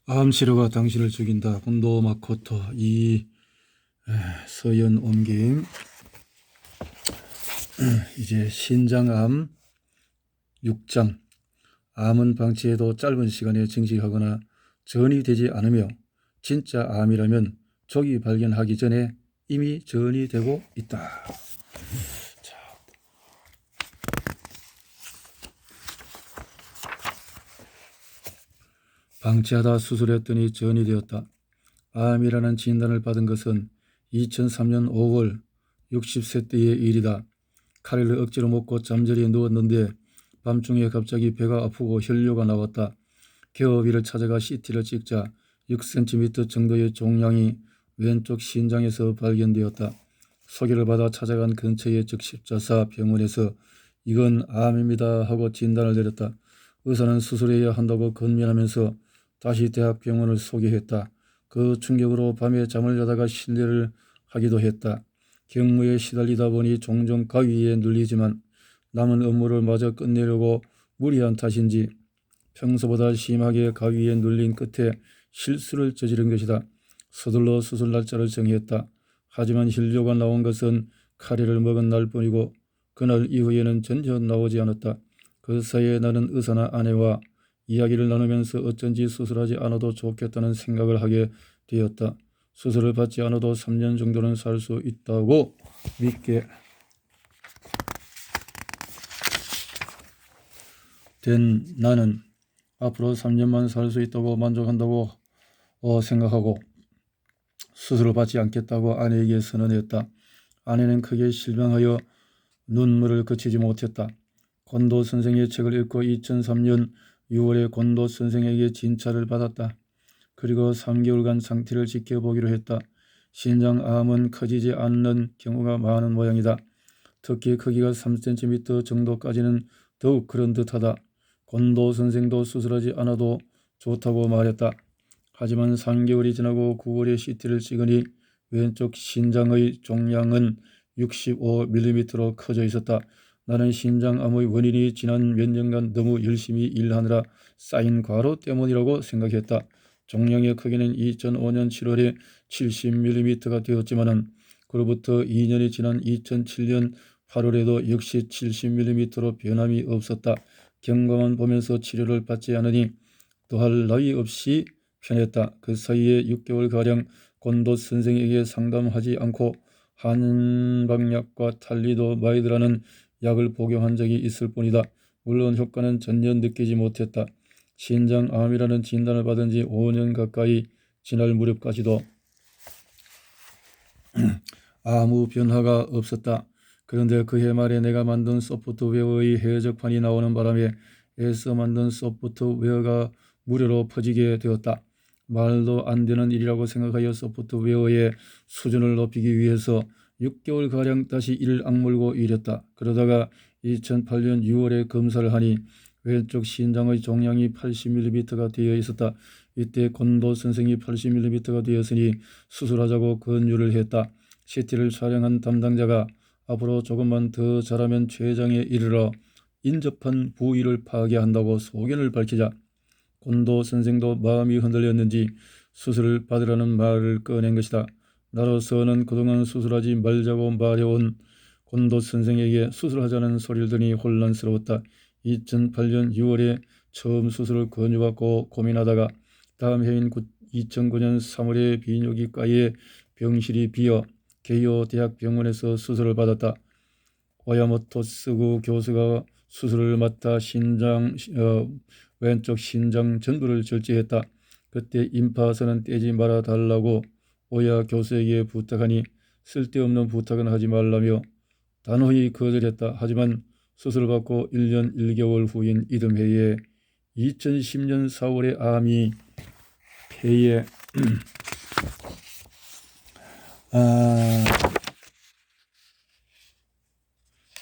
암시료가 당신을 죽인다. 곤도 마코토. 이 서연 옮김. 이제 신장암 6장. 암은 방치해도 짧은 시간에 증식하거나 전이 되지 않으며 진짜 암이라면 조기 발견하기 전에 이미 전이 되고 있다. 자, 방치하다 수술했더니 전이 되었다. 암이라는 진단을 받은 것은 2003년 5월 60세 때의 일이다. 카레를 억지로 먹고 잠자리에 누웠는데 밤중에 갑자기 배가 아프고 혈뇨가 나왔다. 개업일을 찾아가 CT를 찍자 6cm 정도의 종양이 왼쪽 신장에서 발견되었다. 소개를 받아 찾아간 근처의 적십자사 병원에서 이건 암입니다 하고 진단을 내렸다. 의사는 수술해야 한다고 건면하면서 다시 대학병원을 소개했다. 그 충격으로 밤에 잠을 자다가 실례를 하기도 했다. 경무에 시달리다 보니 종종 가위에 눌리지만 남은 업무를 마저 끝내려고 무리한 탓인지 평소보다 심하게 가위에 눌린 끝에 실수를 저지른 것이다. 서둘러 수술 날짜를 정했다. 하지만 혈뇨가 나온 것은 카레를 먹은 날뿐이고 그날 이후에는 전혀 나오지 않았다. 그 사이에 나는 의사나 아내와 이야기를 나누면서 어쩐지 수술하지 않아도 좋겠다는 생각을 하게 되었다. 수술을 받지 않아도 3년 정도는 살 수 있다고 믿게 된 나는 앞으로 3년만 살 수 있다고 만족한다고 생각하고 수술을 받지 않겠다고 아내에게 선언했다. 아내는 크게 실망하여 눈물을 그치지 못했다. 곤도 선생의 책을 읽고 2003년 6월에 곤도 선생에게 진찰을 받았다. 그리고 3개월간 상태를 지켜보기로 했다. 신장암은 커지지 않는 경우가 많은 모양이다. 특히 크기가 3cm 정도까지는 더욱 그런 듯하다. 곤도 선생도 수술하지 않아도 좋다고 말했다. 하지만 3개월이 지나고 9월에 CT를 찍으니 왼쪽 신장의 종양은 65mm로 커져 있었다. 나는 신장암의 원인이 지난 몇 년간 너무 열심히 일하느라 쌓인 과로 때문이라고 생각했다. 종양의 크기는 2005년 7월에 70mm가 되었지만 그로부터 2년이 지난 2007년 8월에도 역시 70mm로 변함이 없었다. 경과만 보면서 치료를 받지 않으니 더할 나위 없이 편했다. 그 사이에 6개월가량 곤도 선생에게 상담하지 않고 한방약과 탈리도마이드라는 약을 복용한 적이 있을 뿐이다. 물론 효과는 전혀 느끼지 못했다. 신장암이라는 진단을 받은 지 5년 가까이 지날 무렵까지도 아무 변화가 없었다. 그런데 그해 말에 내가 만든 소프트웨어의 해적판이 나오는 바람에 애써 만든 소프트웨어가 무료로 퍼지게 되었다. 말도 안 되는 일이라고 생각하여 소프트웨어의 수준을 높이기 위해서 6개월가량 다시 이를 악물고 일했다. 그러다가 2008년 6월에 검사를 하니 왼쪽 신장의 종양이 80mm가 되어 있었다. 이때 곤도 선생이 80mm가 되었으니 수술하자고 권유를 했다. CT를 촬영한 담당자가 앞으로 조금만 더 잘하면 췌장에 이르러 인접한 부위를 파괴한다고 소견을 밝히자 곤도 선생도 마음이 흔들렸는지 수술을 받으라는 말을 꺼낸 것이다. 나로서는 그동안 수술하지 말자고 말해온 곤도 선생에게 수술하자는 소리를 들으니 혼란스러웠다. 2008년 6월에 처음 수술을 권유받고 고민하다가 다음 해인 2009년 3월에 비뇨기과에 병실이 비어 게이오 대학병원에서 수술을 받았다. 오야모토스구 교수가 수술을 맡아 왼쪽 신장 전부를 절제했다. 그때 임파선은 떼지 말아 달라고 오야 교수에게 부탁하니 쓸데없는 부탁은 하지 말라며 단호히 거절했다. 하지만 수술을 받고 1년 1개월 후인 이듬해에 2010년 4월에 암이 폐에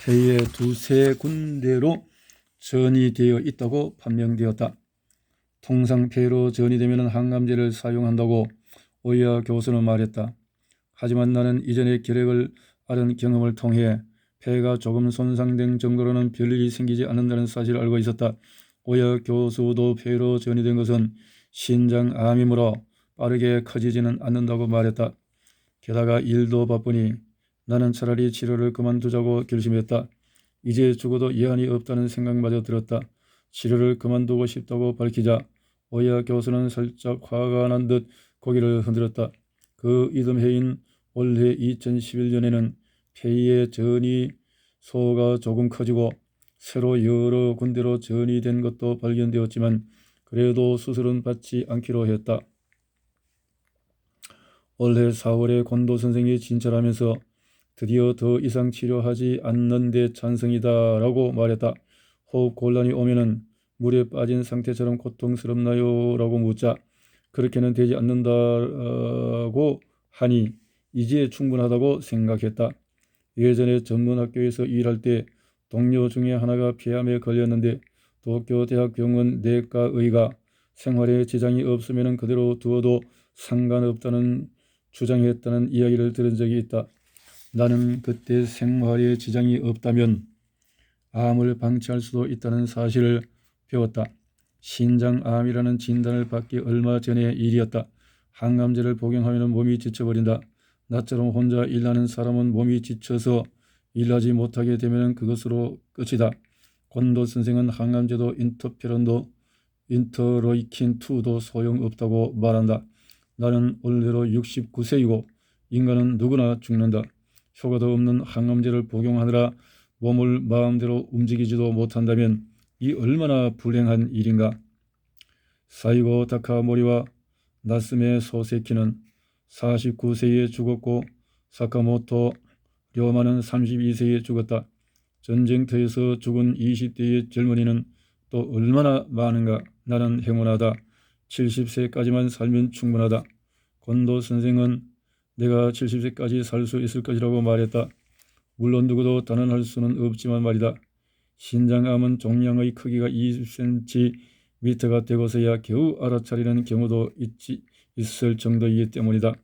폐에 두세 군데로 전이 되어 있다고 판명되었다. 통상 폐로 전이 되면 항암제를 사용한다고 오야 교수는 말했다. 하지만 나는 이전에 결핵을 앓은 경험을 통해 폐가 조금 손상된 정도로는 별일이 생기지 않는다는 사실을 알고 있었다. 오야 교수도 폐로 전이 된 것은 신장암이므로 빠르게 커지지는 않는다고 말했다. 게다가 일도 바쁘니 나는 차라리 치료를 그만두자고 결심했다. 이제 죽어도 예한이 없다는 생각마저 들었다. 치료를 그만두고 싶다고 밝히자 오야 교수는 살짝 화가 난 듯 고개를 흔들었다. 그 이듬해인 올해 2011년에는 폐의 전이소가 조금 커지고 새로 여러 군데로 전이된 것도 발견되었지만 그래도 수술은 받지 않기로 했다. 올해 4월에 권도 선생이 진찰하면서 드디어 더 이상 치료하지 않는 데 찬성이다라고 말했다. 호흡 곤란이 오면은 물에 빠진 상태처럼 고통스럽나요? 라고 묻자 그렇게는 되지 않는다고 하니 이제 충분하다고 생각했다. 예전에 전문학교에서 일할 때 동료 중에 하나가 폐암에 걸렸는데 도쿄대학병원 내과의가 생활에 지장이 없으면 그대로 두어도 상관없다는 주장했다는 이야기를 들은 적이 있다. 나는 그때 생활에 지장이 없다면 암을 방치할 수도 있다는 사실을 배웠다. 신장암이라는 진단을 받기 얼마 전의 일이었다. 항암제를 복용하면 몸이 지쳐버린다. 나처럼 혼자 일하는 사람은 몸이 지쳐서 일하지 못하게 되면 그것으로 끝이다. 권도 선생은 항암제도 인터페론도 인터로이킨2도 소용없다고 말한다. 나는 올해로 69세이고 인간은 누구나 죽는다. 효과도 없는 항암제를 복용하느라 몸을 마음대로 움직이지도 못한다면 이 얼마나 불행한 일인가. 사이고 다카모리와 나스메 소세키는 49세에 죽었고 사카모토 료마는 32세에 죽었다. 전쟁터에서 죽은 20대의 젊은이는 또 얼마나 많은가. 나는 행운하다. 70세까지만 살면 충분하다. 권도 선생은 내가 70세까지 살 수 있을 것이라고 말했다. 물론 누구도 단언할 수는 없지만 말이다. 신장암은 종양의 크기가 20cm가 되고서야 겨우 알아차리는 경우도 있을 정도이기 때문이다.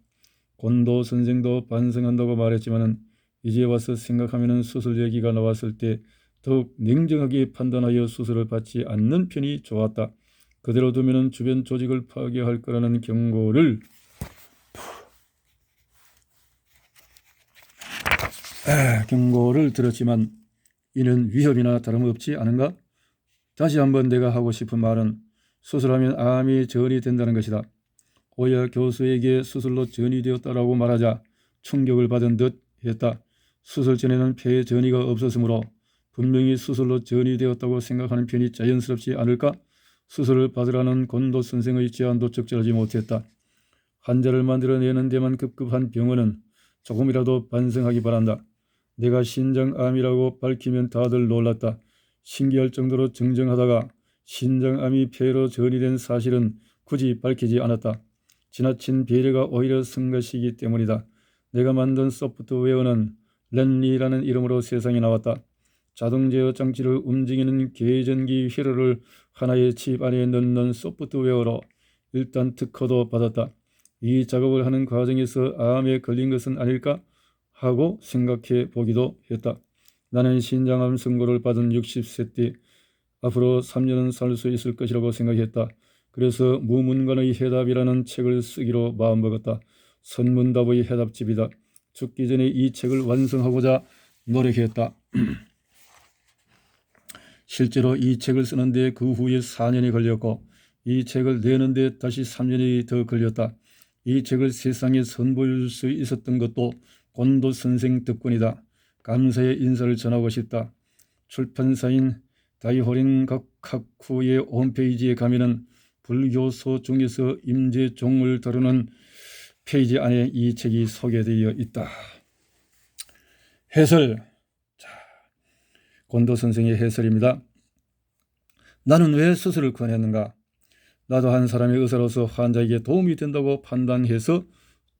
권도 선생도 반성한다고 말했지만 이제 와서 생각하면 수술 얘기가 나왔을 때 더욱 냉정하게 판단하여 수술을 받지 않는 편이 좋았다. 그대로 두면 주변 조직을 파괴할 거라는 경고를 들었지만 이는 위협이나 다름없지 않은가? 다시 한번 내가 하고 싶은 말은 수술하면 암이 전이된다는 것이다. 오야 교수에게 수술로 전이되었다라고 말하자 충격을 받은 듯 했다. 수술 전에는 폐에 전이가 없었으므로 분명히 수술로 전이되었다고 생각하는 편이 자연스럽지 않을까? 수술을 받으라는 권도 선생의 제안도 적절하지 못했다. 환자를 만들어내는 데만 급급한 병원은 조금이라도 반성하기 바란다. 내가 신장암이라고 밝히면 다들 놀랐다. 신기할 정도로 정정하다가 신장암이 폐로 전이된 사실은 굳이 밝히지 않았다. 지나친 배려가 오히려 성가시기 때문이다. 내가 만든 소프트웨어는 렌리라는 이름으로 세상에 나왔다. 자동 제어 장치를 움직이는 계전기 회로를 하나의 칩 안에 넣는 소프트웨어로 일단 특허도 받았다. 이 작업을 하는 과정에서 암에 걸린 것은 아닐까 하고 생각해 보기도 했다. 나는 신장암 선고를 받은 60세 때 앞으로 3년은 살 수 있을 것이라고 생각했다. 그래서 무문관의 해답이라는 책을 쓰기로 마음먹었다. 선문답의 해답집이다. 죽기 전에 이 책을 완성하고자 노력했다. 실제로 이 책을 쓰는데 그 후에 4년이 걸렸고 이 책을 내는데 다시 3년이 더 걸렸다. 이 책을 세상에 선보일 수 있었던 것도 권도 선생 덕분이다. 감사의 인사를 전하고 싶다. 출판사인 다이호린 가쿠의 홈페이지에 가면은 불교서 중에서 임재종을 다루는 페이지 안에 이 책이 소개되어 있다. 해설. 권도 선생의 해설입니다. 나는 왜 수술을 권했는가? 나도 한 사람의 의사로서 환자에게 도움이 된다고 판단해서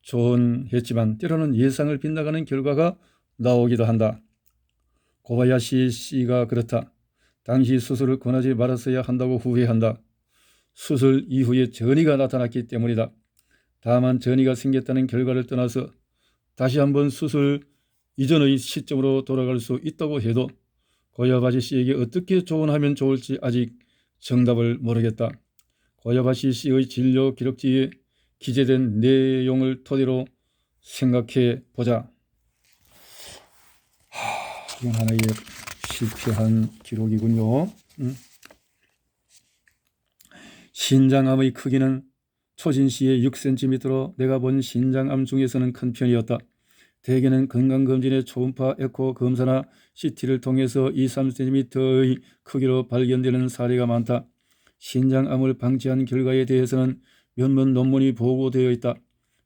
조언했지만 때로는 예상을 빗나가는 결과가 나오기도 한다. 고바야시 씨가 그렇다. 당시 수술을 권하지 말았어야 한다고 후회한다. 수술 이후에 전이가 나타났기 때문이다. 다만 전이가 생겼다는 결과를 떠나서 다시 한번 수술 이전의 시점으로 돌아갈 수 있다고 해도 고야바지 씨에게 어떻게 조언하면 좋을지 아직 정답을 모르겠다. 고야바시 씨의 진료 기록지에 기재된 내용을 토대로 생각해 보자. 이건 하나의 실패한 기록이군요. 신장암의 크기는 초진시의 6cm로 내가 본 신장암 중에서는 큰 편이었다. 대개는 건강검진의 초음파 에코 검사나 CT를 통해서 2-3cm의 크기로 발견되는 사례가 많다. 신장암을 방치한 결과에 대해서는 몇몇 논문이 보고되어 있다.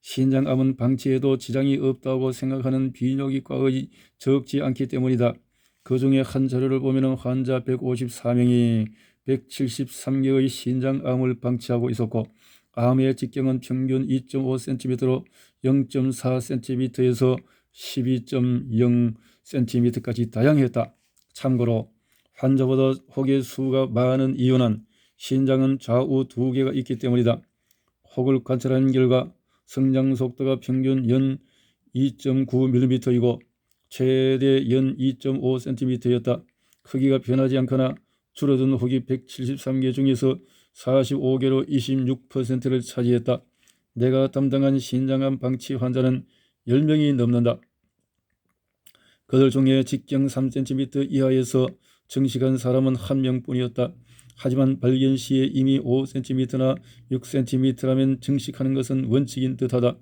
신장암은 방치에도 지장이 없다고 생각하는 비뇨기과의 적지 않기 때문이다. 그 중에 한 자료를 보면 환자 154명이 173개의 신장암을 방치하고 있었고 암의 직경은 평균 2.5cm로 0.4cm에서 12.0cm까지 다양했다. 참고로 환자보다 혹의 수가 많은 이유는 신장은 좌우 두 개가 있기 때문이다. 혹을 관찰한 결과 성장 속도가 평균 연 2.9mm이고 최대 연 2.5cm였다. 크기가 변하지 않거나 줄어든 혹이 173개 중에서 45개로 26%를 차지했다. 내가 담당한 신장암 방치 환자는 10명이 넘는다. 그들 중에 직경 3cm 이하에서 증식한 사람은 1명뿐이었다. 하지만 발견 시에 이미 5cm나 6cm라면 증식하는 것은 원칙인 듯하다.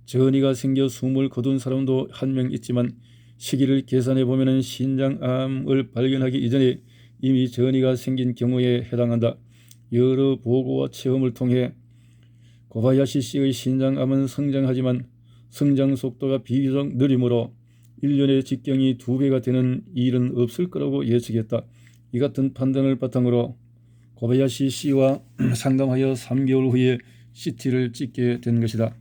전이가 생겨 숨을 거둔 사람도 1명 있지만 시기를 계산해 보면 신장암을 발견하기 이전에 이미 전이가 생긴 경우에 해당한다. 여러 보고와 체험을 통해 고바야시 씨의 신장암은 성장하지만 성장 속도가 비교적 느리므로 1년에 직경이 2배가 되는 일은 없을 거라고 예측했다. 이 같은 판단을 바탕으로 고바야시 씨와 상담하여 3개월 후에 CT를 찍게 된 것이다.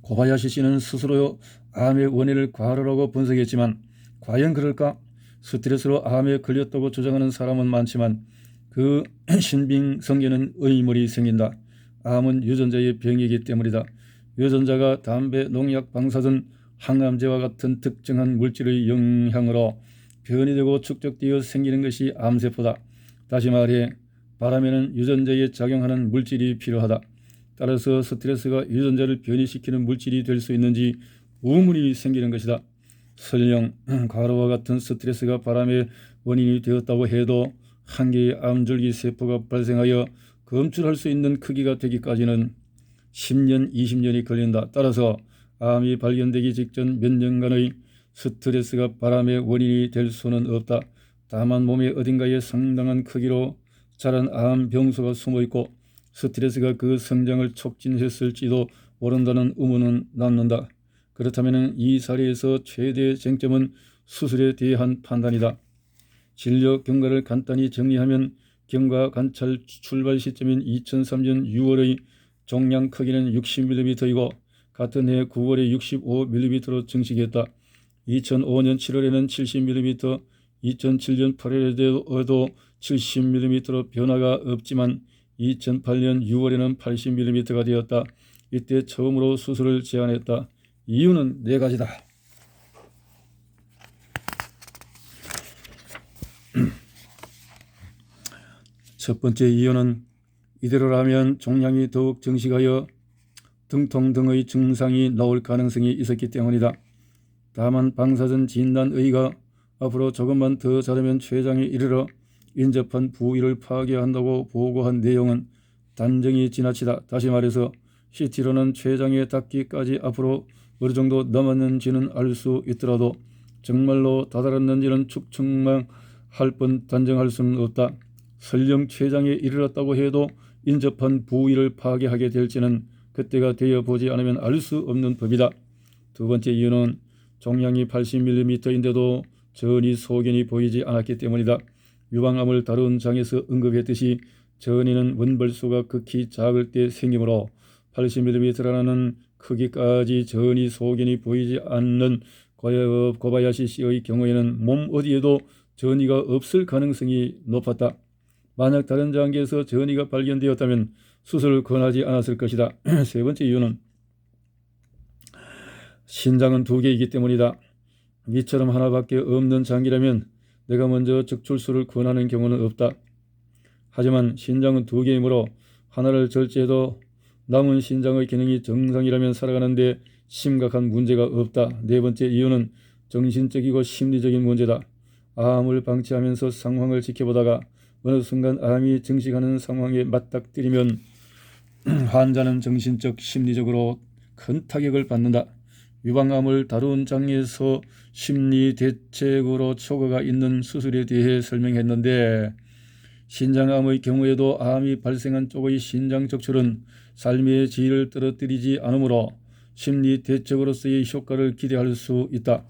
고바야시 씨는 스스로 암의 원인을 과로라고 분석했지만 과연 그럴까? 스트레스로 암에 걸렸다고 주장하는 사람은 많지만 그 신빙성에는 의문이 생긴다. 암은 유전자의 병이기 때문이다. 유전자가 담배, 농약, 방사선, 항암제와 같은 특정한 물질의 영향으로 변이되고 축적되어 생기는 것이 암세포다. 다시 말해 바람에는 유전자에 작용하는 물질이 필요하다. 따라서 스트레스가 유전자를 변이시키는 물질이 될 수 있는지 의문이 생기는 것이다. 설령 과로와 같은 스트레스가 바람의 원인이 되었다고 해도 한 개의 암줄기 세포가 발생하여 검출할 수 있는 크기가 되기까지는 10년, 20년이 걸린다. 따라서 암이 발견되기 직전 몇 년간의 스트레스가 바람의 원인이 될 수는 없다. 다만 몸의 어딘가에 상당한 크기로 자란 암 병소가 숨어있고 스트레스가 그 성장을 촉진했을지도 모른다는 의문은 남는다. 그렇다면 이 사례에서 최대 쟁점은 수술에 대한 판단이다. 진료 경과를 간단히 정리하면 경과 관찰 출발 시점인 2003년 6월의 종양 크기는 60mm이고 같은 해 9월에 65mm로 증식했다. 2005년 7월에는 70mm, 2007년 8월에도 70mm로 변화가 없지만 2008년 6월에는 80mm가 되었다. 이때 처음으로 수술을 제안했다. 이유는 4가지다. 첫 번째 이유는 이대로라면 종양이 더욱 증식하여 등통 등의 증상이 나올 가능성이 있었기 때문이다. 다만 방사선 진단의가 앞으로 조금만 더 자르면 췌장에 이르러 인접한 부위를 파괴한다고 보고한 내용은 단정히 지나치다. 다시 말해서 CT로는 췌장에 닿기까지 앞으로 어느 정도 남았는지는 알 수 있더라도 정말로 다다랐는지는 추측만 할 뿐 단정할 수는 없다. 설령 췌장에 이르렀다고 해도 인접한 부위를 파괴하게 될지는 그때가 되어 보지 않으면 알 수 없는 법이다. 두 번째 이유는 종양이 80mm인데도 전이 소견이 보이지 않았기 때문이다. 유방암을 다룬 장에서 언급했듯이 전이는 원벌수가 극히 작을 때 생기므로 80mm라는 크기까지 전이 소견이 보이지 않는 고바야시 씨의 경우에는 몸 어디에도 전이가 없을 가능성이 높았다. 만약 다른 장기에서 전이가 발견되었다면 수술을 권하지 않았을 것이다. 세 번째 이유는 신장은 2개이기 때문이다. 미처럼 하나밖에 없는 장기라면 내가 먼저 적출술을 권하는 경우는 없다. 하지만 신장은 두 개이므로 하나를 절제해도 남은 신장의 기능이 정상이라면 살아가는데 심각한 문제가 없다. 네 번째 이유는 정신적이고 심리적인 문제다. 암을 방치하면서 상황을 지켜보다가 어느 순간 암이 증식하는 상황에 맞닥뜨리면 환자는 정신적, 심리적으로 큰 타격을 받는다. 유방암을 다룬 장에서 심리 대책으로 초과가 있는 수술에 대해 설명했는데 신장암의 경우에도 암이 발생한 쪽의 신장 적출은 삶의 질을 떨어뜨리지 않으므로 심리 대책으로서의 효과를 기대할 수 있다.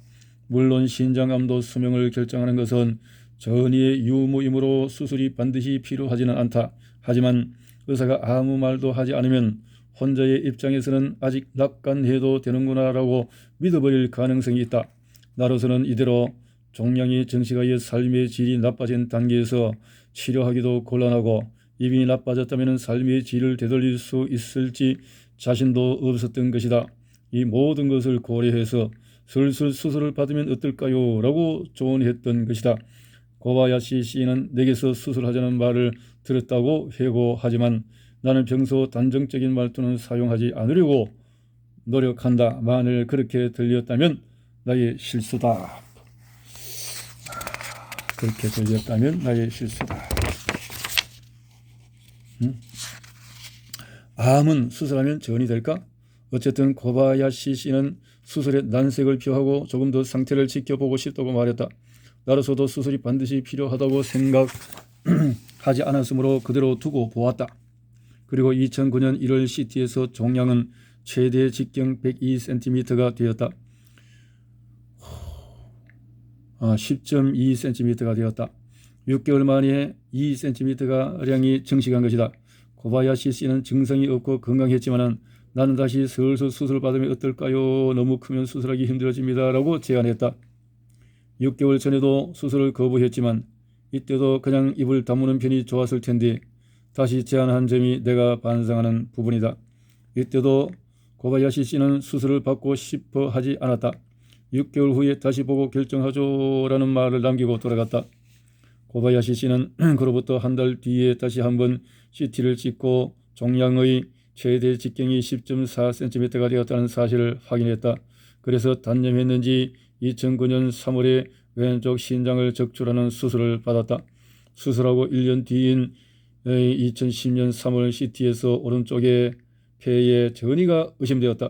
물론 신장암도 수명을 결정하는 것은 전이의 유무이므로 수술이 반드시 필요하지는 않다. 하지만 의사가 아무 말도 하지 않으면 환자의 입장에서는 아직 낙관해도 되는구나라고 믿어버릴 가능성이 있다. 나로서는 이대로 종양이 증식하여 삶의 질이 나빠진 단계에서 치료하기도 곤란하고 이미 나빠졌다면 삶의 질을 되돌릴 수 있을지 자신도 없었던 것이다. 이 모든 것을 고려해서 슬슬 수술을 받으면 어떨까요? 라고 조언했던 것이다. 고바야시 씨는 내게서 수술하자는 말을 들었다고 회고하지만 나는 평소 단정적인 말투는 사용하지 않으려고 노력한다. 만일 그렇게 들렸다면 나의 실수다. 그렇게 들렸다면 나의 실수다. 암은 수술하면 전이 될까? 어쨌든 고바야시 씨는 수술에 난색을 표하고 조금 더 상태를 지켜보고 싶다고 말했다. 나로서도 수술이 반드시 필요하다고 생각하지 않았으므로 그대로 두고 보았다. 그리고 2009년 1월 CT에서 종양은 최대 직경 102cm가 되었다. 10.2cm가 되었다. 6개월 만에 2cm가량이 증식한 것이다. 고바야시 씨는 증상이 없고 건강했지만 나는 다시 슬슬 수술 받으면 어떨까요? 너무 크면 수술하기 힘들어집니다. 라고 제안했다. 6개월 전에도 수술을 거부했지만 이때도 그냥 입을 다무는 편이 좋았을 텐데 다시 제안한 점이 내가 반성하는 부분이다. 이때도 고바야시 씨는 수술을 받고 싶어 하지 않았다. 6개월 후에 다시 보고 결정하죠 라는 말을 남기고 돌아갔다. 고바야시 씨는 그로부터 한 달 뒤에 다시 한번 CT를 찍고 종양의 최대 직경이 10.4cm가 되었다는 사실을 확인했다. 그래서 단념했는지 2009년 3월에 왼쪽 신장을 적출하는 수술을 받았다. 수술하고 1년 뒤인 2010년 3월 CT에서 오른쪽에 폐에 전이가 의심되었다.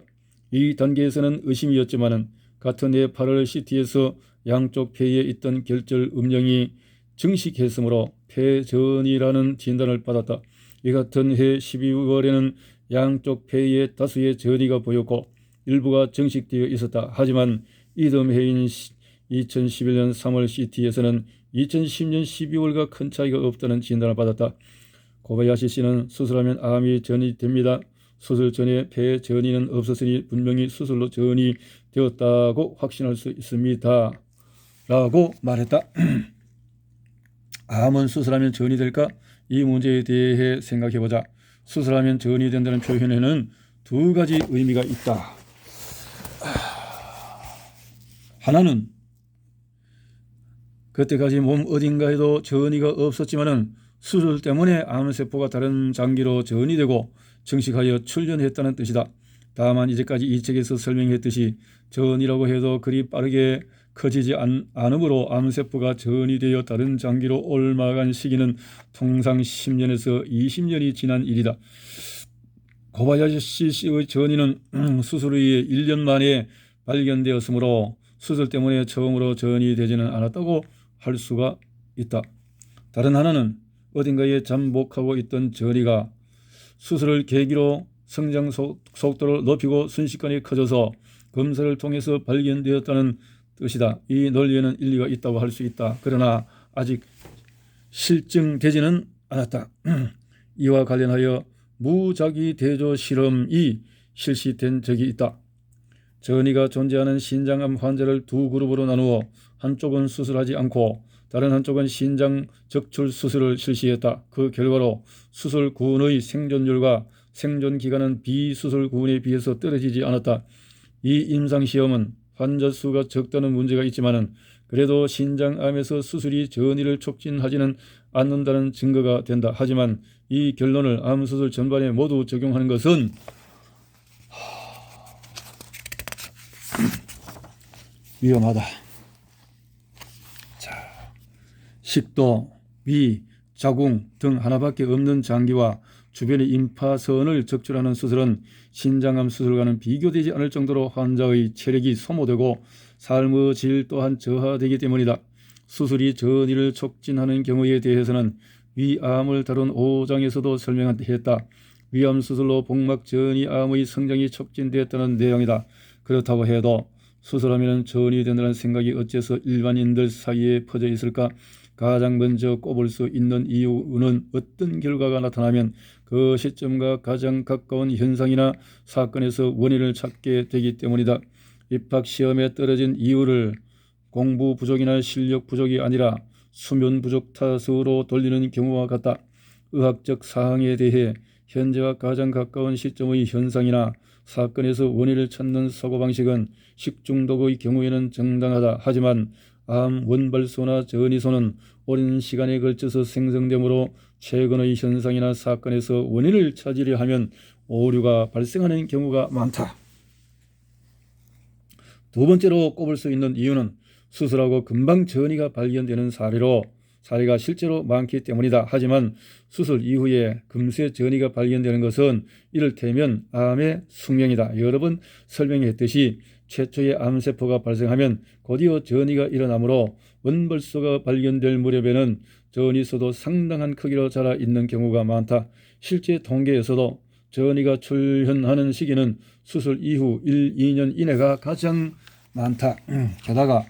이 단계에서는 의심이었지만 같은 해 8월 CT에서 양쪽 폐에 있던 결절 음영이 증식했으므로 폐전이라는 진단을 받았다. 이 같은 해 12월에는 양쪽 폐에 다수의 전이가 보였고 일부가 증식되어 있었다. 하지만 이듬 해인 2011년 3월 CT에서는 2010년 12월과 큰 차이가 없다는 진단을 받았다. 고바야시 씨는 수술하면 암이 전이됩니다. 수술 전에 폐 전이는 없었으니 분명히 수술로 전이 되었다고 확신할 수 있습니다. 라고 말했다. 암은 수술하면 전이 될까? 이 문제에 대해 생각해보자. 수술하면 전이 된다는 표현에는 두 가지 의미가 있다. 하나는 그때까지 몸 어딘가에도 전이가 없었지만은 수술 때문에 암세포가 다른 장기로 전이되고 증식하여 출현했다는 뜻이다. 다만 이제까지 이 책에서 설명했듯이 전이라고 해도 그리 빠르게 커지지 않으므로 암세포가 전이되어 다른 장기로 옮아간 시기는 통상 10년에서 20년이 지난 일이다. 고바야시 씨의 전이는 수술 후에 1년 만에 발견되었으므로 수술 때문에 처음으로 전이되지는 않았다고 할 수가 있다. 다른 하나는 어딘가에 잠복하고 있던 전이가 수술을 계기로 성장 속도를 높이고 순식간에 커져서 검사를 통해서 발견되었다는 뜻이다. 이 논리에는 일리가 있다고 할 수 있다. 그러나 아직 실증되지는 않았다. 이와 관련하여 무작위 대조 실험이 실시된 적이 있다. 전이가 존재하는 신장암 환자를 두 그룹으로 나누어 한쪽은 수술하지 않고 다른 한쪽은 신장 적출 수술을 실시했다. 그 결과로 수술군의 생존율과 생존기간은 비수술군에 비해서 떨어지지 않았다. 이 임상시험은 환자 수가 적다는 문제가 있지만 그래도 신장암에서 수술이 전이를 촉진하지는 않는다는 증거가 된다. 하지만 이 결론을 암수술 전반에 모두 적용하는 것은 위험하다. 자, 식도, 위, 자궁 등 하나밖에 없는 장기와 주변의 임파선을 적출하는 수술은 신장암 수술과는 비교되지 않을 정도로 환자의 체력이 소모되고 삶의 질 또한 저하되기 때문이다. 수술이 전이를 촉진하는 경우에 대해서는 위암을 다룬 5장에서도 설명했다. 위암 수술로 복막 전이암의 성장이 촉진되었다는 내용이다. 그렇다고 해도 수술하면 전이 된다는 생각이 어째서 일반인들 사이에 퍼져 있을까? 가장 먼저 꼽을 수 있는 이유는 어떤 결과가 나타나면 그 시점과 가장 가까운 현상이나 사건에서 원인을 찾게 되기 때문이다. 입학시험에 떨어진 이유를 공부 부족이나 실력 부족이 아니라 수면 부족 탓으로 돌리는 경우와 같다. 의학적 사항에 대해 현재와 가장 가까운 시점의 현상이나 사건에서 원인을 찾는 사고방식은 식중독의 경우에는 정당하다. 하지만 암 원발소나 전이소는 오랜 시간에 걸쳐서 생성되므로 최근의 현상이나 사건에서 원인을 찾으려 하면 오류가 발생하는 경우가 많다. 두 번째로 꼽을 수 있는 이유는 수술하고 금방 전이가 발견되는 사례가 실제로 많기 때문이다. 하지만 수술 이후에 금세 전이가 발견되는 것은 이를테면 암의 숙명이다. 여러 번 설명했듯이 최초의 암세포가 발생하면 곧이어 전이가 일어나므로 원벌소가 발견될 무렵에는 전이소도 상당한 크기로 자라 있는 경우가 많다. 실제 통계에서도 전이가 출현하는 시기는 수술 이후 1, 2년 이내가 가장 많다. 게다가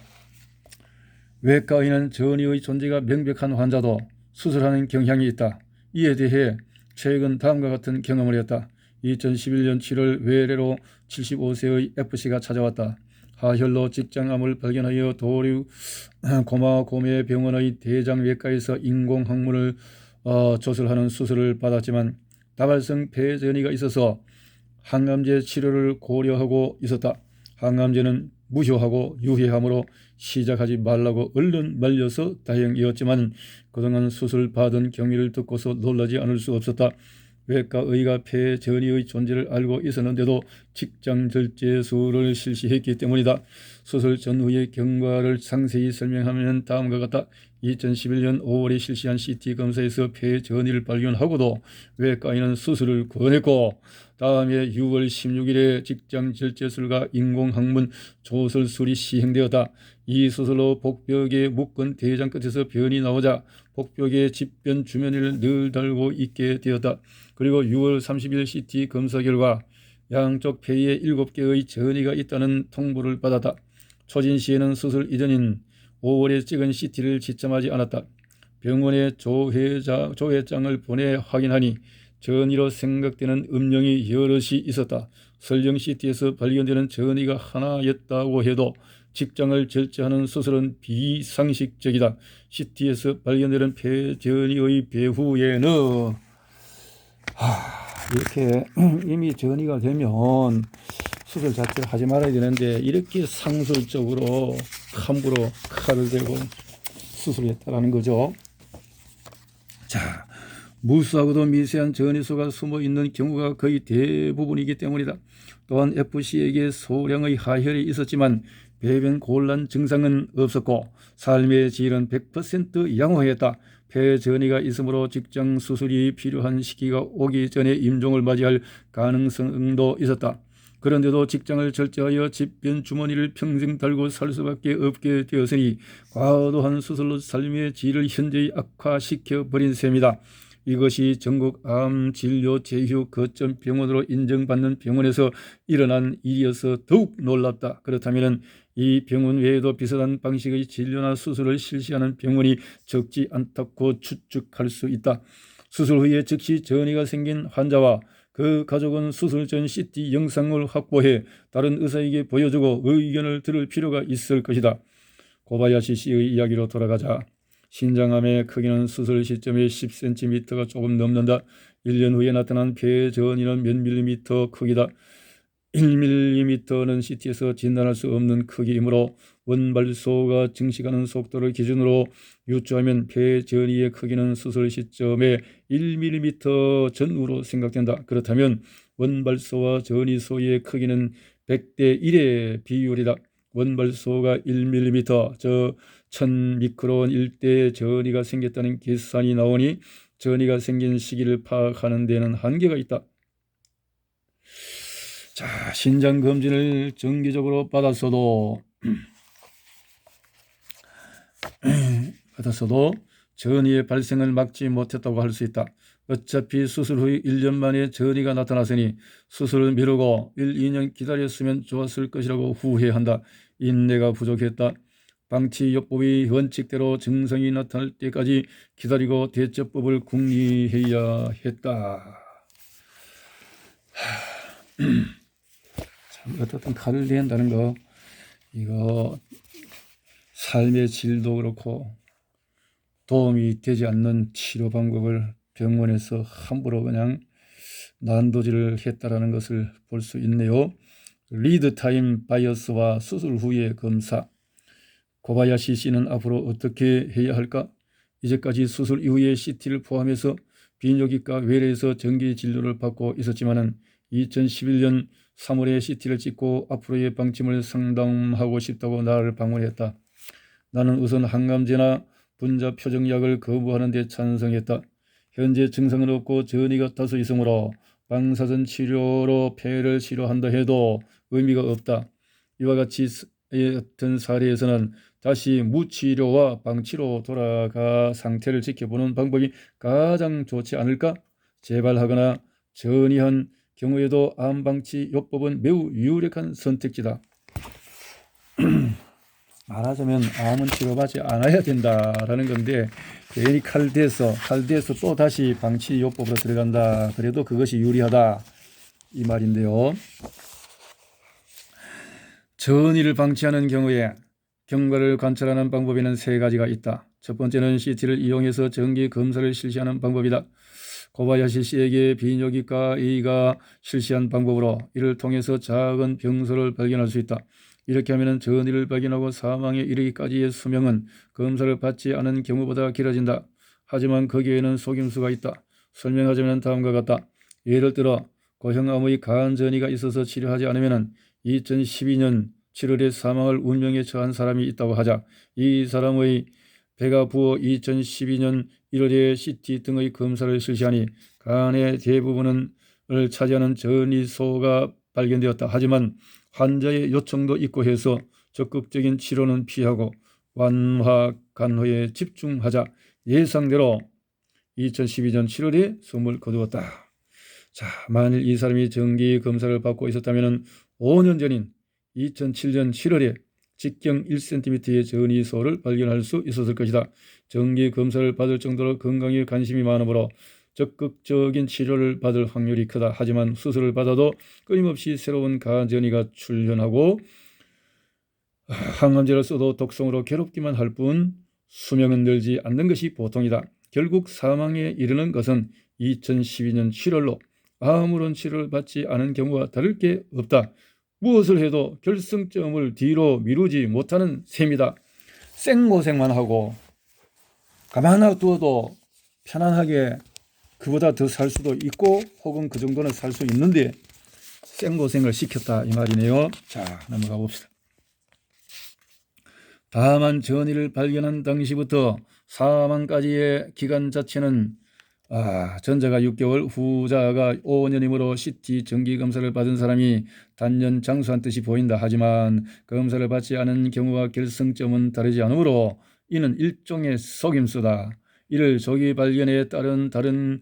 외과의는 전이의 존재가 명백한 환자도 수술하는 경향이 있다. 이에 대해 최근 다음과 같은 경험을 했다. 2011년 7월 외래로 75세의 FC가 찾아왔다. 하혈로 직장암을 발견하여 도류 고마고매 병원의 대장외과에서 인공항문을 조술하는 수술을 받았지만 다발성 폐전이가 있어서 항암제 치료를 고려하고 있었다. 항암제는 무효하고 유해하므로 시작하지 말라고 얼른 말려서 다행이었지만 그동안 수술 받은 경위를 듣고서 놀라지 않을 수 없었다. 외과의가 폐전이의 존재를 알고 있었는데도 직장 절제술을 실시했기 때문이다. 수술 전후의 경과를 상세히 설명하면 다음과 같다. 2011년 5월에 실시한 CT 검사에서 폐전이를 발견하고도 외과의는 수술을 권했고 다음해 6월 16일에 직장 절제술과 인공항문 조설술이 시행되었다. 이 수술로 복벽에 묶은 대장 끝에서 변이 나오자 복벽에 집변 주머니를 늘 달고 있게 되었다. 그리고 6월 30일 CT 검사 결과 양쪽 폐에 7개의 전이가 있다는 통보를 받았다. 초진 시에는 수술 이전인 5월에 찍은 CT를 지참하지 않았다. 병원에 조회장을 보내 확인하니 전이로 생각되는 음영이 여럿이 있었다. 설령 CT에서 발견되는 전이가 하나였다고 해도 직장을 절제하는 수술은 비상식적이다. CT에서 발견되는 폐전이의 배후에는 이렇게 이미 전이가 되면 수술 자체를 하지 말아야 되는데 이렇게 상술적으로 함부로 칼을 대고 수술했다라는 거죠. 자, 무수하고도 미세한 전이소가 숨어 있는 경우가 거의 대부분이기 때문이다. 또한 FC에게 소량의 하혈이 있었지만 배변 곤란 증상은 없었고 삶의 질은 100% 양호했다. 폐전이가 있으므로 직장 수술이 필요한 시기가 오기 전에 임종을 맞이할 가능성도 있었다. 그런데도 직장을 절제하여 집변 주머니를 평생 달고 살 수밖에 없게 되었으니 과도한 수술로 삶의 질을 현저히 악화시켜 버린 셈이다. 이것이 전국 암 진료 제휴 거점 병원으로 인정받는 병원에서 일어난 일이어서 더욱 놀랍다. 그렇다면 이 병원 외에도 비슷한 방식의 진료나 수술을 실시하는 병원이 적지 않다고 추측할 수 있다. 수술 후에 즉시 전이가 생긴 환자와 그 가족은 수술 전 CT 영상을 확보해 다른 의사에게 보여주고 의견을 들을 필요가 있을 것이다. 고바야시 씨의 이야기로 돌아가자 신장암의 크기는 수술 시점에 10cm가 조금 넘는다. 1년 후에 나타난 폐전이는 몇 밀리미터 크기다. 1mm는 CT에서 진단할 수 없는 크기이므로 원발소가 증식하는 속도를 기준으로 유추하면 폐 전이의 크기는 수술 시점에 1mm 전후로 생각된다. 그렇다면 원발소와 전이소의 크기는 100대 1의 비율이다. 원발소가 1mm, 저 1000미크론 일대의 전이가 생겼다는 계산이 나오니 전이가 생긴 시기를 파악하는 데는 한계가 있다. 자, 신장 검진을 정기적으로 받았어도 전이의 발생을 막지 못했다고 할 수 있다. 어차피 수술 후 1년 만에 전이가 나타났으니 수술을 미루고 1, 2년 기다렸으면 좋았을 것이라고 후회한다. 인내가 부족했다. 방치요법의 원칙대로 증상이 나타날 때까지 기다리고 대처법을 궁리해야 했다. 참, 어떻든 칼을 낸다는 거, 이거 삶의 질도 그렇고 도움이 되지 않는 치료 방법을 병원에서 함부로 그냥 난도질을 했다라는 것을 볼 수 있네요. 리드 타임 바이어스와 수술 후의 검사. 고바야시 씨는 앞으로 어떻게 해야 할까? 이제까지 수술 이후의 CT를 포함해서 비뇨기과 외래에서 정기 진료를 받고 있었지만은 2011년 3월에 CT를 찍고 앞으로의 방침을 상담하고 싶다고 나를 방문했다. 나는 우선 항암제나 분자 표정약을 거부하는 데 찬성했다. 현재 증상은 없고 전이가 다소 있으므로 방사선 치료로 폐를 치료한다 해도 의미가 없다. 이와 같이 어떤 사례에서는 다시 무치료와 방치로 돌아가 상태를 지켜보는 방법이 가장 좋지 않을까? 재발하거나 전이한 경우에도 암방치요법은 매우 유력한 선택지다. 말하자면 암은 치료받지 않아야 된다라는 건데 괜히 칼 대서 또 다시 방치요법으로 들어간다. 그래도 그것이 유리하다 이 말인데요. 전이를 방치하는 경우에 경과를 관찰하는 방법에는 세 가지가 있다. 첫 번째는 CT를 이용해서 정기 검사를 실시하는 방법이다. 고바야시 씨에게 비뇨기과 A가 실시한 방법으로 이를 통해서 작은 병소를 발견할 수 있다. 이렇게 하면 전이를 발견하고 사망에 이르기까지의 수명은 검사를 받지 않은 경우보다 길어진다. 하지만 거기에는 속임수가 있다. 설명하자면 다음과 같다. 예를 들어 고형암의 간전이가 있어서 치료하지 않으면 2012년 7월에 사망할 운명에 처한 사람이 있다고 하자. 이 사람의 배가 부어 2012년 1월에 CT 등의 검사를 실시하니 간의 대부분을 차지하는 전이소가 발견되었다. 하지만 환자의 요청도 있고 해서 적극적인 치료는 피하고 완화 간호에 집중하자. 예상대로 2012년 7월에 숨을 거두었다. 자, 만일 이 사람이 정기 검사를 받고 있었다면 5년 전인 2007년 7월에 직경 1cm의 전이소를 발견할 수 있었을 것이다. 정기 검사를 받을 정도로 건강에 관심이 많으므로 적극적인 치료를 받을 확률이 크다. 하지만 수술을 받아도 끊임없이 새로운 간전이가 출현하고 항암제를 써도 독성으로 괴롭기만 할 뿐 수명은 늘지 않는 것이 보통이다. 결국 사망에 이르는 것은 2012년 7월로 아무런 치료를 받지 않은 경우와 다를 게 없다. 무엇을 해도 결승점을 뒤로 미루지 못하는 셈이다. 생고생만 하고 가만히 두어도 편안하게 그보다 더 살 수도 있고 혹은 그 정도는 살 수 있는데 생고생을 시켰다 이 말이네요. 자, 넘어가 봅시다. 다만 전이를 발견한 당시부터 사망까지의 기간 자체는 전자가 6개월, 후자가 5년이므로 CT 정기검사를 받은 사람이 단년 장수한 뜻이 보인다. 하지만 검사를 받지 않은 경우와 결승점은 다르지 않으므로 이는 일종의 속임수다. 이를 조기 발견에 따른 다른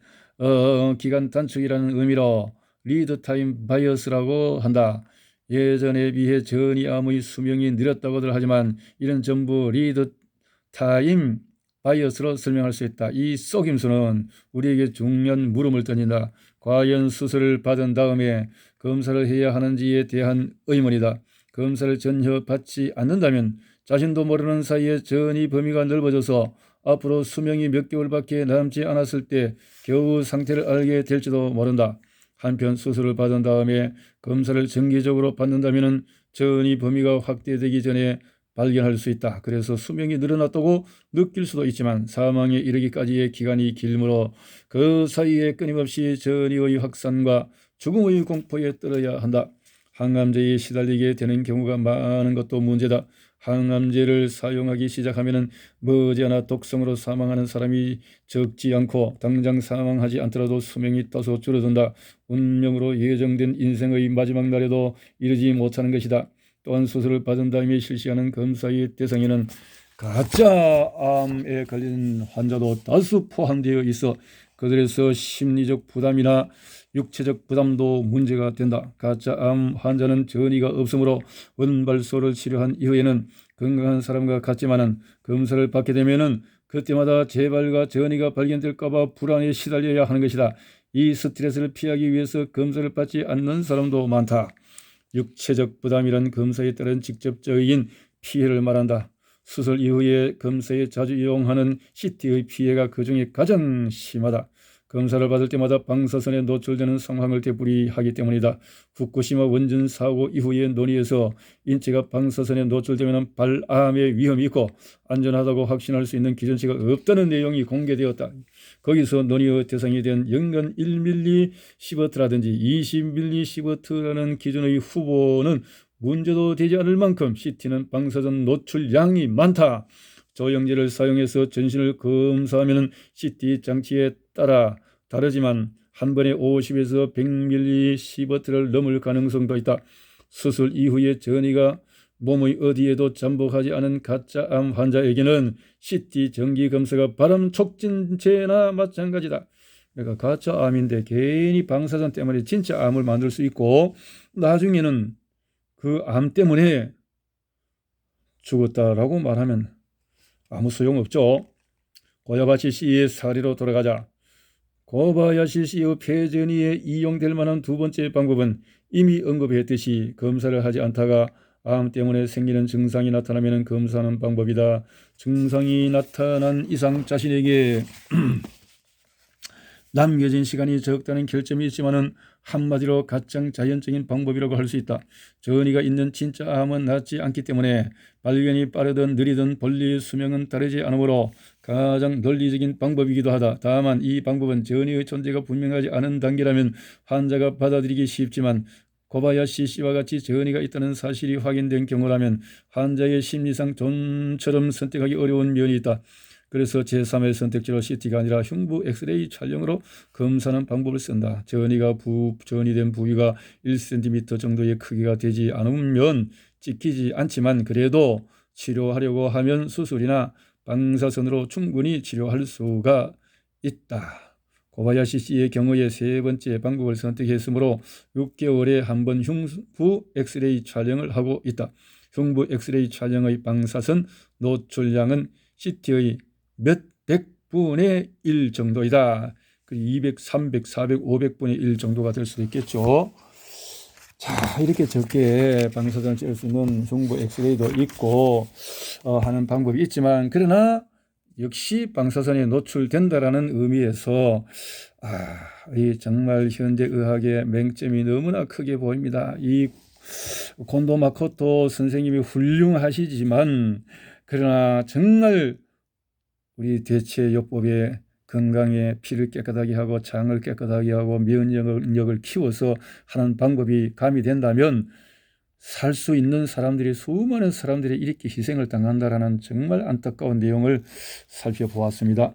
기간 단축이라는 의미로 리드타임 바이어스라고 한다. 예전에 비해 전이암의 수명이 느렸다고들 하지만 이는 전부 리드타임 바이어스로 설명할 수 있다. 이 속임수는 우리에게 중요한 물음을 던진다. 과연 수술을 받은 다음에 검사를 해야 하는지에 대한 의문이다. 검사를 전혀 받지 않는다면 자신도 모르는 사이에 전이 범위가 넓어져서 앞으로 수명이 몇 개월밖에 남지 않았을 때 겨우 상태를 알게 될지도 모른다. 한편 수술을 받은 다음에 검사를 정기적으로 받는다면 전이 범위가 확대되기 전에 발견할 수 있다. 그래서 수명이 늘어났다고 느낄 수도 있지만 사망에 이르기까지의 기간이 길므로 그 사이에 끊임없이 전이의 확산과 죽음의 공포에 떨어야 한다. 항암제에 시달리게 되는 경우가 많은 것도 문제다. 항암제를 사용하기 시작하면 머지않아 독성으로 사망하는 사람이 적지 않고 당장 사망하지 않더라도 수명이 다소 줄어든다. 운명으로 예정된 인생의 마지막 날에도 이르지 못하는 것이다. 또한 수술을 받은 다음에 실시하는 검사의 대상에는 가짜 암에 걸린 환자도 다수 포함되어 있어 그들에서 심리적 부담이나 육체적 부담도 문제가 된다. 가짜 암 환자는 전이가 없으므로 원발소를 치료한 이후에는 건강한 사람과 같지만은 검사를 받게 되면은 그때마다 재발과 전이가 발견될까봐 불안에 시달려야 하는 것이다. 이 스트레스를 피하기 위해서 검사를 받지 않는 사람도 많다. 육체적 부담이란 검사에 따른 직접적인 피해를 말한다. 수술 이후에 검사에 자주 이용하는 CT의 피해가 그중에 가장 심하다. 검사를 받을 때마다 방사선에 노출되는 상황을 되풀이하기 때문이다. 후쿠시마 원전 사고 이후의 논의에서 인체가 방사선에 노출되면 발암의 위험이 있고 안전하다고 확신할 수 있는 기준치가 없다는 내용이 공개되었다. 거기서 논의의 대상이 된 연간 1mS라든지 20mS라는 기준의 후보는 문제도 되지 않을 만큼 CT는 방사선 노출량이 많다. 조영제를 사용해서 전신을 검사하면 CT 장치에 따라 다르지만 한 번에 50에서 100mS를 넘을 가능성도 있다. 수술 이후에 전이가 몸의 어디에도 잠복하지 않은 가짜 암 환자에게는 CT 정기 검사가 발암 촉진제나 마찬가지다. 그러니까 가짜 암인데 괜히 방사선 때문에 진짜 암을 만들 수 있고 나중에는 그 암 때문에 죽었다라고 말하면 아무 소용없죠. 고야바시 씨의 사례로 돌아가자. 고바야시 씨의 폐전이에 이용될 만한 두 번째 방법은 이미 언급했듯이 검사를 하지 않다가 암 때문에 생기는 증상이 나타나면 검사하는 방법이다. 증상이 나타난 이상 자신에게 남겨진 시간이 적다는 결점이 있지만은 한마디로 가장 자연적인 방법이라고 할 수 있다. 전이가 있는 진짜 암은 낫지 않기 때문에 발견이 빠르든 느리든 본래의 수명은 다르지 않으므로 가장 논리적인 방법이기도 하다. 다만 이 방법은 전이의 존재가 분명하지 않은 단계라면 환자가 받아들이기 쉽지만 고바야시 씨와 같이 전이가 있다는 사실이 확인된 경우라면 환자의 심리상 좀처럼 선택하기 어려운 면이 있다. 그래서 제3의 선택지로 CT가 아니라 흉부 엑스레이 촬영으로 검사하는 방법을 쓴다. 전이된 부위가 1cm 정도의 크기가 되지 않으면 찍히지 않지만 그래도 치료하려고 하면 수술이나 방사선으로 충분히 치료할 수가 있다. 고바야시 씨의 경우에 세 번째 방법을 선택했으므로 6개월에 한 번 흉부 엑스레이 촬영을 하고 있다. 흉부 엑스레이 촬영의 방사선 노출량은 CT의 몇 백분의 1 정도이다. 200, 300, 400, 500분의 1 정도가 될 수도 있겠죠. 자, 이렇게 적게 방사선을 찍을 수 있는 흉부 엑스레이도 있고 하는 방법이 있지만 그러나 역시 방사선에 노출된다라는 의미에서 이 정말 현대 의학의 맹점이 너무나 크게 보입니다. 이 곤도 마코토 선생님이 훌륭하시지만 그러나 정말 우리 대체요법에 건강에 피를 깨끗하게 하고 장을 깨끗하게 하고 면역력을 키워서 하는 방법이 가미된다면 살 수 있는 사람들이 수많은 사람들이 이렇게 희생을 당한다라는 정말 안타까운 내용을 살펴보았습니다.